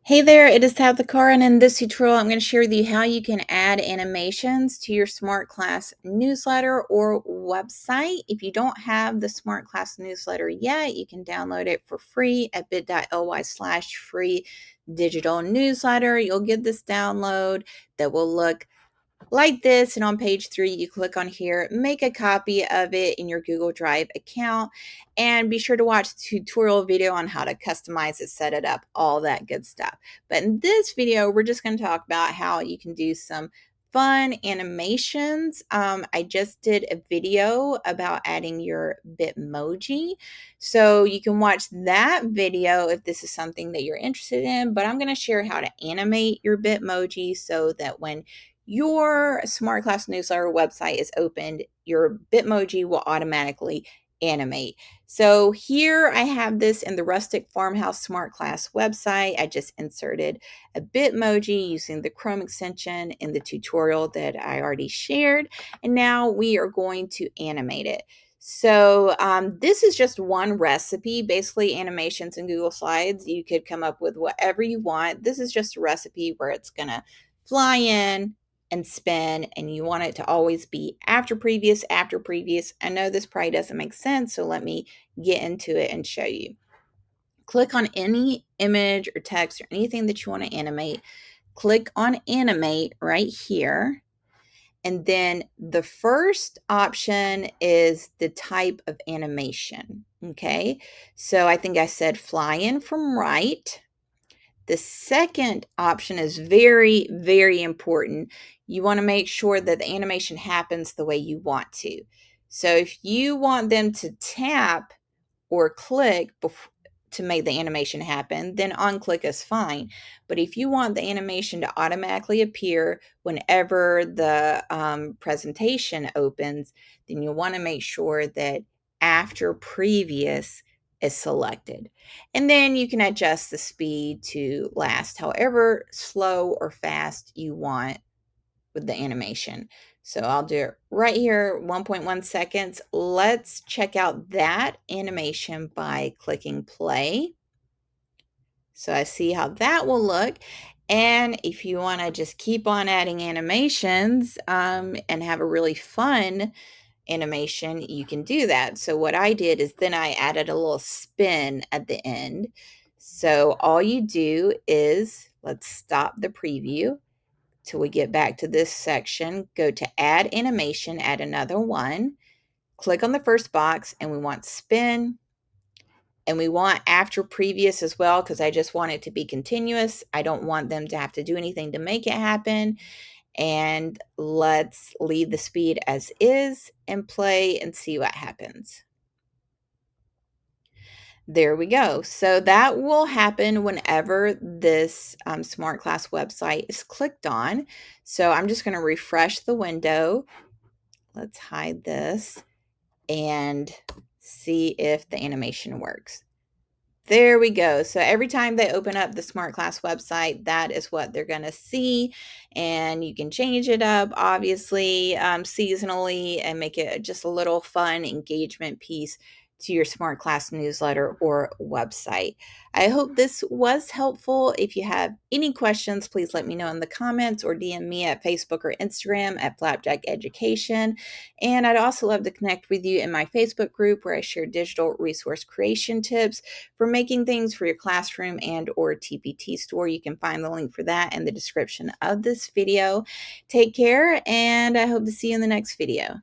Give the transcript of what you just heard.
Hey there, it is Tabitha Carr, and in this tutorial, I'm going to share with you how you can add animations to your Smart Class newsletter or website. If you don't have the Smart Class newsletter yet, you can download it for free at bit.ly/free digital newsletter. You'll get this download that will look like this, and on page 3 you click on here, make a copy of it in your Google Drive account, and be sure to watch the tutorial video on how to customize it, set it up, all that good stuff. But in this video we're just going to talk about how you can do some fun animations. I just did a video about adding your Bitmoji, so you can watch that video if this is something that you're interested in. But I'm going to share how to animate your Bitmoji so that when your Smart Class newsletter website is opened, your Bitmoji will automatically animate. So here I have this in the Rustic Farmhouse Smart Class website. I just inserted a Bitmoji using the Chrome extension in the tutorial that I already shared. And now we are going to animate it. So this is just one recipe. Basically, animations in Google Slides, you could come up with whatever you want. This is just a recipe where it's going to fly in and spin, and you want it to always be after previous, after previous. I know this probably doesn't make sense, so let me get into it and show you. Click on any image or text or anything that you want to animate. Click on animate right here. And then the first option is the type of animation. Okay, so I think I said fly in from right. The second option is very, very important. You want to make sure that the animation happens the way you want to. So if you want them to tap or click to make the animation happen, then on click is fine. But if you want the animation to automatically appear whenever the presentation opens, then you want to make sure that after previous is selected. And then you can adjust the speed to last however slow or fast you want with the animation. So I'll do it right here, 1.1 seconds. Let's check out that animation by clicking play. So I see how that will look. And if you want to just keep on adding animations and have a really fun animation, you can do that. So what I did is then I added a little spin at the end. So all you do is, let's stop the preview till we get back to this section. Go to add animation, add another one, click on the first box, and we want spin, and we want after previous as well, because I just want it to be continuous. I don't want them to have to do anything to make it happen. And let's leave the speed as is and play and see what happens. There we go. So that will happen whenever this Smart Class website is clicked on. So I'm just going to refresh the window. Let's hide this and see if the animation works. There we go. So every time they open up the Smart Class website, that is what they're going to see. And you can change it up, obviously, seasonally, and make it just a little fun engagement piece to your Smart Class newsletter or website. I hope this was helpful. If you have any questions, please let me know in the comments or DM me at Facebook or Instagram at Flapjack Education. And I'd also love to connect with you in my Facebook group where I share digital resource creation tips for making things for your classroom and or TPT store. You can find the link for that in the description of this video. Take care, and I hope to see you in the next video.